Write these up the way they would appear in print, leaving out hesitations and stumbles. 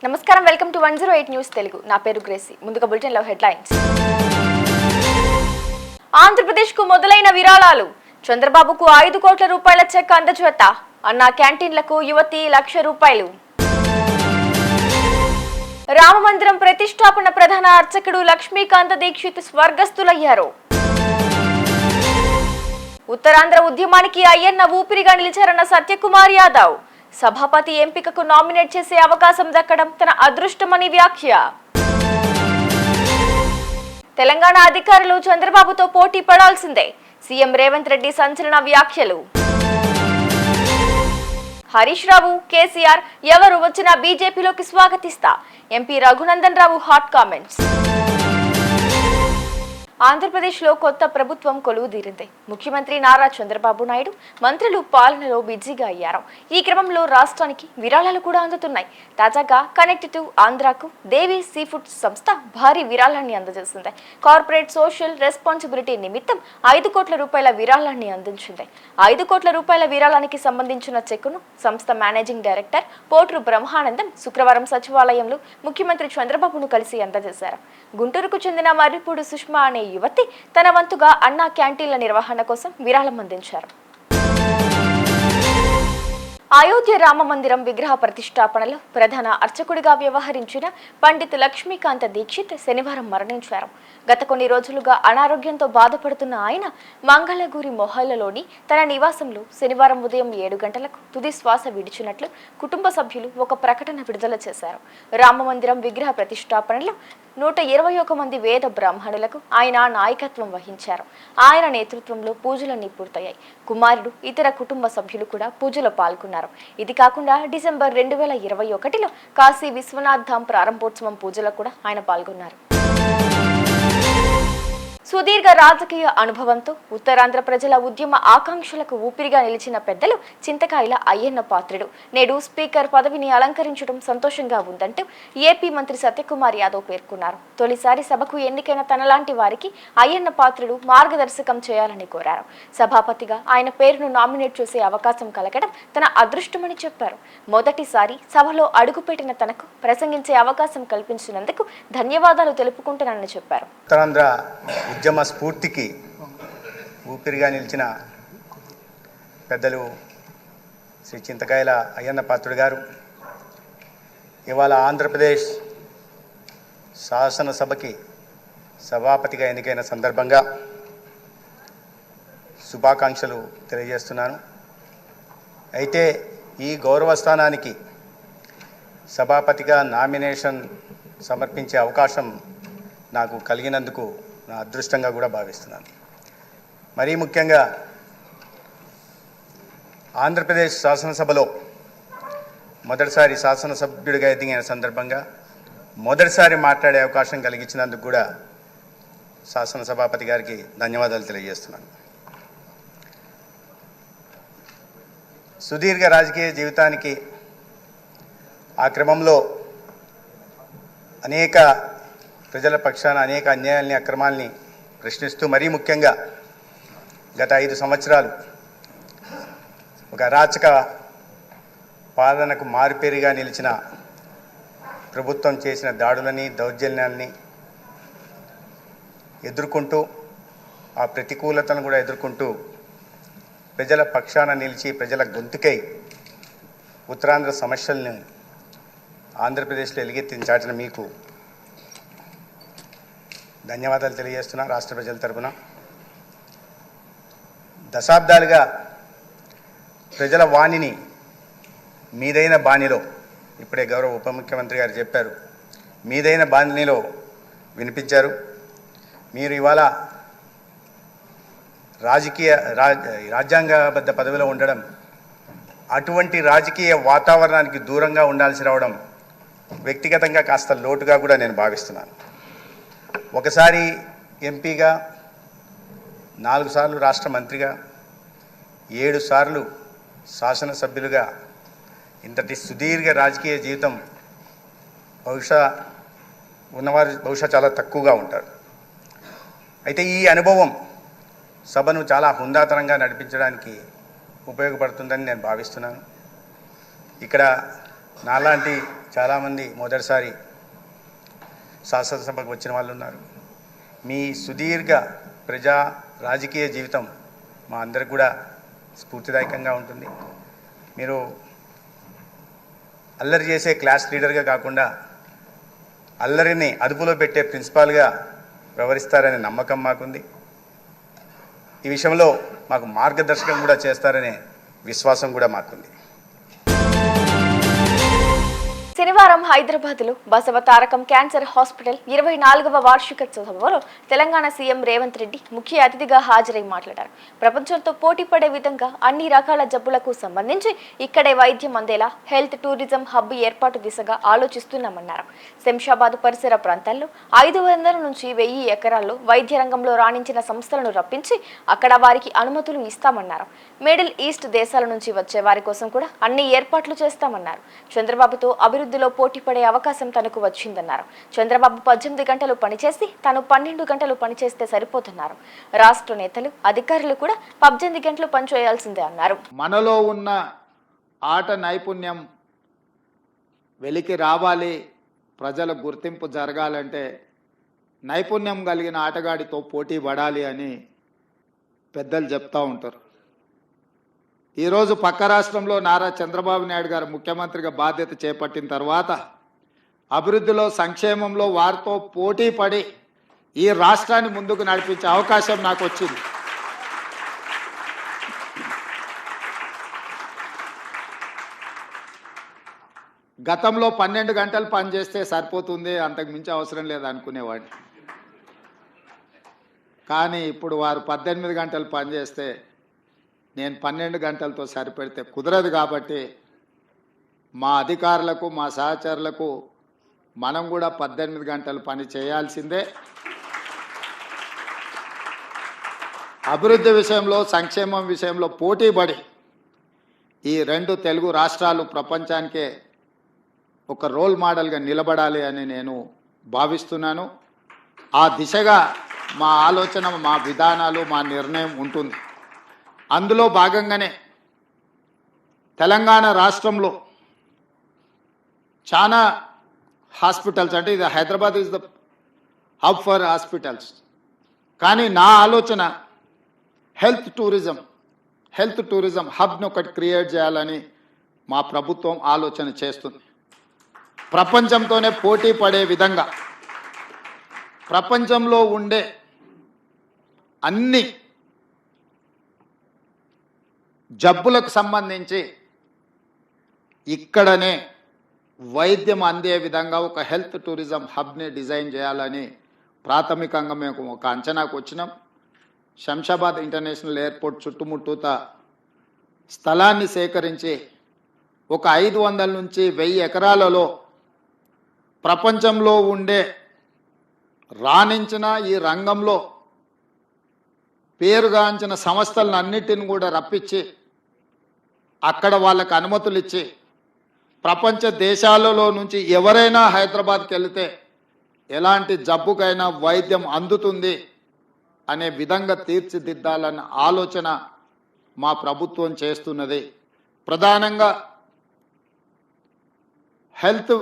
నమస్కారం welcome to 108 news Telugu నా పేరు గ్రేసి ముందుగా బులెటిన్ లో హెడ్లైన్స్ ఆంధ్రప్రదేశ్ కు మొదలైన విరాళాలు చంద్రబాబుకు 5 కోట్ల రూపాయల చెక్ అందజేత అన్నా క్యాంటీన్లకు యువతి 1 లక్ష రూపాయలు రామమందిరం ప్రతిష్టాపన ప్రధాన అర్చకుడు లక్ష్మీకాంత దీక్షిత్ స్వర్గస్థులయ్యారు ఉత్తరాంధ్ర ఉద్యమానికి అయ్యన్న ఊపిరిగా నిలిచారన్న సత్యకుమార్ యాదవ్ సభాపతి ఎంపికకు నామినేట్ చేసే అవకాశం దక్కడం తన అదృష్టమని వ్యాఖ్య తెలంగాణ అధికారులు చంద్రబాబుతో పోటీ పడాల్సిందే సీఎం రేవంత్ రెడ్డి సంచలన వ్యాఖ్యలు హరీష్ రావు కేసీఆర్ ఎవరు వచ్చినా బీజేపీలోకి స్వాగతిస్తా MP Raghunandan Rao hot comments ఆంధ్రప్రదేశ్లో కొత్త ప్రభుత్వం కొలువుదీరింది ముఖ్యమంత్రి నారా చంద్రబాబు నాయుడు మంత్రులు పాలనలో బిజీగా అయ్యారు ఈ క్రమంలో రాష్ట్రానికి విరాళాలు కూడా అందుతున్నాయి తాజాగా కనెక్ట్ టు ఆంధ్రాకు దేవి సీ ఫుడ్ సంస్థ భారీ విరాళాన్ని అందజేసింది కార్పొరేట్ సోషల్ రెస్పాన్సిబిలిటీ నిమిత్తం 5 కోట్ల రూపాయల విరాళాన్ని అందించింది 5 కోట్ల రూపాయల విరాళానికి సంబంధించిన చెక్కును సంస్థ మేనేజింగ్ డైరెక్టర్ పోట్రు బ్రహ్మానందం శుక్రవారం సచివాలయంలో ముఖ్యమంత్రి చంద్రబాబును కలిసి అందజేశారు గుంటూరుకు చెందిన మర్రిపూడి సుష్మా అనే యువతి తన వంతుగా అన్నా క్యాంటీన్ల నిర్వహణ కోసం విరాళం అందించారు అయోధ్య రామ మందిరం విగ్రహ ప్రతిష్టాపనలో ప్రధాన అర్చకుడిగా వ్యవహరించిన పండిత్ లక్ష్మీకాంత దీక్షిత్ శనివారం మరణించారు గత కొన్ని రోజులుగా అనారోగ్యంతో బాధపడుతున్న ఆయన మంగళగిరి మొహల్లాలోని తన నివాసంలో శనివారం ఉదయం 7 గంటలకు తుది శ్వాస విడిచినట్లు కుటుంబ సభ్యులు ఒక ప్రకటన విడుదల చేశారు రామ మందిరం విగ్రహ ప్రతిష్టాపనలో 121 మంది వేద బ్రాహ్మణులకు ఆయన నాయకత్వం వహించారు ఆయన నేతృత్వంలో పూజలన్నీ పూర్తయ్యాయి కుమారుడు ఇతర కుటుంబ సభ్యులు కూడా పూజలో పాల్గొన్నారు ఇది కాకుండా డిసెంబర్ 2021లో కాశీ విశ్వనాథ్ ధామ్ ప్రారంభోత్సవం పూజలో కూడా ఆయన పాల్గొన్నారు సుదీర్ఘ రాజకీయ అనుభవంతో ఉత్తరాంధ్ర ప్రజల ఉద్యమ ఆకాంక్షలకు ఊపిరిగా నిలిచిన పెద్దలు చింతకాయల అయ్యన్న పాత్రుడు నేడు స్పీకర్ పదవిని అలంకరించడం సంతోషంగా ఉందంటూ ఏపీ మంత్రి సత్యకుమార్ యాదవ్ పేర్కొన్నారు తొలిసారి సభకు ఎన్నికైన తనలాంటి వారికి అయ్యన్న పాత్రుడు మార్గదర్శకం చేయాలని కోరారు సభాపతిగా ఆయన పేరును నామినేట్ చేసే అవకాశం కలగడం తన అదృష్టమని చెప్పారు మొదటిసారి సభలో అడుగుపెట్టిన తనకు ప్రసంగించే అవకాశం కల్పించినందుకు ధన్యవాదాలు తెలుపుకుంటానని చెప్పారు ఉద్యమ స్ఫూర్తికి ఊపిరిగా నిలిచిన పెద్దలు శ్రీ చింతకాయల అయ్యన్న పాత్రుడు గారు ఇవాళ ఆంధ్రప్రదేశ్ శాసనసభకి సభాపతిగా ఎన్నికైన సందర్భంగా శుభాకాంక్షలు తెలియజేస్తున్నాను అయితే ఈ గౌరవ స్థానానికి సభాపతిగా నామినేషన్ సమర్పించే అవకాశం నాకు కలిగినందుకు నా అదృష్టంగా కూడా భావిస్తున్నాను మరీ ముఖ్యంగా ఆంధ్రప్రదేశ్ శాసనసభలో మొదటిసారి శాసనసభ్యుడిగా ఎదిగిన సందర్భంగా మొదటిసారి మాట్లాడే అవకాశం కలిగించినందుకు కూడా శాసనసభాపతి గారికి ధన్యవాదాలు తెలియజేస్తున్నాను సుదీర్ఘ రాజకీయ జీవితానికి ఆ క్రమంలో అనేక ప్రజల పక్షాన అనేక అన్యాయాల్ని అక్రమాల్ని ప్రశ్నిస్తూ మరీ ముఖ్యంగా గత 5 సంవత్సరాలు ఒక అరాచక పాలనకు మారుపేరుగా నిలిచిన ప్రభుత్వం చేసిన దాడులని దౌర్జన్యాల్ని ఎదుర్కొంటూ ఆ ప్రతికూలతను కూడా ఎదుర్కొంటూ ప్రజల పక్షాన నిలిచి ప్రజల గొంతుకై ఉత్తరాంధ్ర సమస్యలను ఆంధ్రప్రదేశ్లో ఎలుగెత్తించాల్సిన మీకు ధన్యవాదాలు తెలియజేస్తున్నా రాష్ట్ర ప్రజల తరపున దశాబ్దాలుగా ప్రజల వాణిని మీదైన బాణిలో ఇప్పుడే గౌరవ ఉప ముఖ్యమంత్రి గారు చెప్పారు మీదైన బాణిలో వినిపించారు మీరు ఇవాళ రాజ్యాంగబద్ధ పదవిలో ఉండడం అటువంటి రాజకీయ వాతావరణానికి దూరంగా ఉండాల్సి రావడం వ్యక్తిగతంగా కాస్త లోటుగా కూడా నేను భావిస్తున్నాను ఒకసారి ఎంపీగా 4 సార్లు రాష్ట్ర మంత్రిగా 7 సార్లు శాసనసభ్యులుగా ఇంతటి సుదీర్ఘ రాజకీయ జీవితం బహుశా చాలా తక్కువగా ఉంటారు అయితే ఈ అనుభవం సభను చాలా హుందాతనంగా నడిపించడానికి ఉపయోగపడుతుందని నేను భావిస్తున్నాను ఇక్కడ నాలాంటి చాలామంది మొదటిసారి శాసనసభకు వచ్చిన వాళ్ళు ఉన్నారు. మీ సుదీర్ఘ ప్రజా రాజకీయ జీవితం మా అందరికి కూడా స్ఫూర్తిదాయకంగా ఉంటుంది. మీరు అల్లరి చేసే క్లాస్ లీడర్గా కాకుండా అల్లరిని అదుపులో పెట్టే ప్రిన్సిపాల్గా వ్యవహరిస్తారనే నమ్మకం మాకుంది. ఈ విషయంలో మాకు మార్గదర్శకం కూడా చేస్తారనే విశ్వాసం కూడా మాకుంది. శనివారం హైదరాబాద్లో బసవ తారకం క్యాన్సర్ హాస్పిటల్ 24వ వార్షికోత్సవంలో తెలంగాణ సీఎం రేవంత్ రెడ్డి ముఖ్య అతిథిగా హాజరై మాట్లాడారు. ప్రపంచంతో పోటీ పడే విధంగా అన్ని రకాల జబ్బులకు సంబంధించి ఇక్కడే వైద్యం అందేలా హెల్త్ టూరిజం హబ్ ఏర్పాటు దిశగా ఆలోచిస్తున్నామన్నారు. శంషాబాద్ పరిసర ప్రాంతాల్లో 500 నుంచి 1000 ఎకరాల్లో వైద్య రంగంలో రాణించిన సంస్థలను రప్పించి అక్కడ వారికి అనుమతులు ఇస్తామన్నారు. మిడిల్ ఈస్ట్ దేశాల నుంచి వచ్చే వారి కోసం కూడా అన్ని ఏర్పాట్లు చేస్తామన్నారు. చంద్రబాబుతో అభివృద్ధిలో పోటీ పడే అవకాశం తనకు వచ్చిందన్నారు. చంద్రబాబు 18 గంటలు పనిచేసి తాను 12 గంటలు పనిచేస్తే సరిపోతున్నారు. రాష్ట్ర నేతలు అధికారులు కూడా 18 గంటలు పనిచేయాల్సిందే అన్నారు. మనలో ఉన్న ఆట నైపుణ్యం వెలికి రావాలి, ప్రజల గుర్తింపు జరగాలంటే నైపుణ్యం కలిగిన ఆటగాడితో పోటీ పడాలి అని పెద్దలు చెప్తూ ఉంటారు. ఈరోజు పక్క రాష్ట్రంలో నారా చంద్రబాబు నాయుడు గారు ముఖ్యమంత్రిగా బాధ్యత చేపట్టిన తర్వాత అభివృద్ధిలో సంక్షేమంలో వారితో పోటీ పడి ఈ రాష్ట్రాన్ని ముందుకు నడిపించే అవకాశం నాకు వచ్చింది. గతంలో 12 గంటలు పనిచేస్తే సరిపోతుంది, అంతకు మించి అవసరం లేదు అనుకునేవాడిని. కానీ ఇప్పుడు వారు 18 గంటలు పనిచేస్తే నేను 12 గంటలతో సరిపెడితే కుదరదు. కాబట్టి మా అధికారులకు మా సహచరులకు మనం కూడా 18 గంటలు పని చేయాల్సిందే. అభివృద్ధి విషయంలో సంక్షేమం విషయంలో పోటీపడి ఈ 2 తెలుగు రాష్ట్రాలు ప్రపంచానికే ఒక రోల్ మోడల్గా నిలబడాలి అని నేను భావిస్తున్నాను. ఆ దిశగా మా ఆలోచన, మా విధానాలు, మా నిర్ణయం ఉంటుంది. అందులో భాగంగానే తెలంగాణ రాష్ట్రంలో చాలా హాస్పిటల్స్, అంటే ఇది Hyderabad is the hub for hospitals, కానీ నా ఆలోచన హెల్త్ టూరిజం హబ్ని ఒకటి క్రియేట్ చేయాలని మా ప్రభుత్వం ఆలోచన చేస్తుంది. ప్రపంచంతోనే పోటీ పడే విధంగా ప్రపంచంలో ఉండే అన్ని జబ్బులకు సంబంధించి ఇక్కడనే వైద్యం అందే విధంగా ఒక హెల్త్ టూరిజం హబ్ని డిజైన్ చేయాలని ప్రాథమికంగా మేము ఒక అంచనాకు వచ్చినాం. శంషాబాద్ ఇంటర్నేషనల్ ఎయిర్పోర్ట్ చుట్టుముట్టూత స్థలాన్ని సేకరించి ఒక 500 నుంచి 1000 ఎకరాలలో ప్రపంచంలో ఉండే రాణించిన ఈ రంగంలో పేరుగాంచిన సంస్థలను అన్నిటిని కూడా రప్పించి అక్కడ వాళ్ళకు అనుమతులు ఇచ్చి ప్రపంచ దేశాలలో నుంచి ఎవరైనా హైదరాబాద్కి వెళితే ఎలాంటి జబ్బుకైనా వైద్యం అందుతుంది అనే విధంగా తీర్చిదిద్దాలన్న ఆలోచన మా ప్రభుత్వం చేస్తున్నది. ప్రధానంగా హెల్త్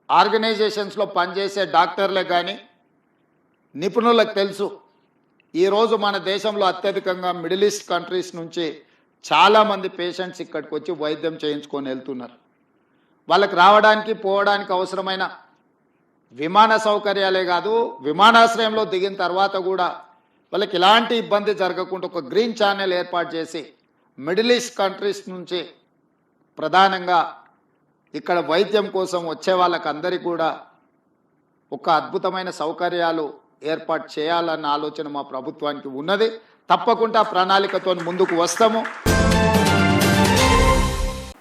ఆర్గనైజేషన్స్లో పనిచేసే డాక్టర్లే కానీ నిపుణులకు తెలుసు, ఈరోజు మన దేశంలో అత్యధికంగా మిడిల్ ఈస్ట్ కంట్రీస్ నుంచి చాలామంది పేషెంట్స్ ఇక్కడికి వచ్చి వైద్యం చేయించుకొని వెళ్తున్నారు. వాళ్ళకి రావడానికి పోవడానికి అవసరమైన విమాన సౌకర్యాలే కాదు, విమానాశ్రయంలో దిగిన తర్వాత కూడా వాళ్ళకి ఎలాంటి ఇబ్బంది జరగకుండా ఒక గ్రీన్ ఛానల్ ఏర్పాటు చేసి మిడిల్ ఈస్ట్ కంట్రీస్ నుంచి ప్రధానంగా ఇక్కడ వైద్యం కోసం వచ్చే వాళ్ళకందరికీ కూడా ఒక అద్భుతమైన సౌకర్యాలు ఏర్పాటు చేయాలన్న ఆలోచన మా ప్రభుత్వానికి ఉన్నది. తప్పకుండా ప్రణాళికతో ముందుకు వస్తాము.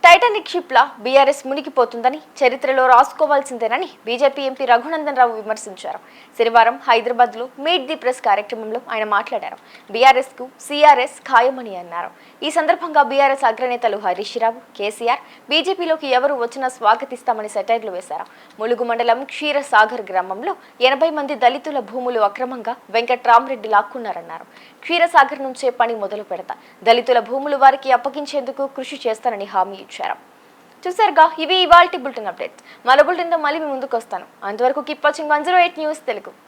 టైటానిక్ షిప్ లా బీఆర్ఎస్ మునిగిపోతుందని చరిత్రలో రాసుకోవాల్సిందేనని బీజేపీ ఎంపీ రఘునందన్ రావు విమర్శించారు. శనివారం హైదరాబాద్ లో మీట్ ది ప్రెస్ కార్యక్రమంలో ఆయన మాట్లాడారు. బీఆర్ఎస్ కు సీఆర్ఎస్ ఖాయమని అన్నారు. ఈ సందర్భంగా బీఆర్ఎస్ అగ్రనేతలు హరీష్ రావు, కేసీఆర్ బీజేపీలోకి ఎవరు వచ్చినా స్వాగతిస్తామని సెటైర్లు వేశారు. ములుగు మండలం క్షీరసాగర్ గ్రామంలో 80 మంది దళితుల భూములు అక్రమంగా వెంకట్రామరెడ్డి లాక్కున్నారన్నారు. క్షీరసాగర్ నుంచే పని మొదలు పెడతా, దళితుల భూములు వారికి అప్పగించేందుకు కృషి చేస్తానని హామీ ఇచ్చారు. చూసారుగా, ఇవి ఇవాల్టి బులెటిన్ అప్డేట్స్. మరో బులెటిన్తో మళ్ళీ మీ ముందుకు వస్తాను. అంతవరకు కీప్ వాచింగ్ 108 న్యూస్ తెలుగు.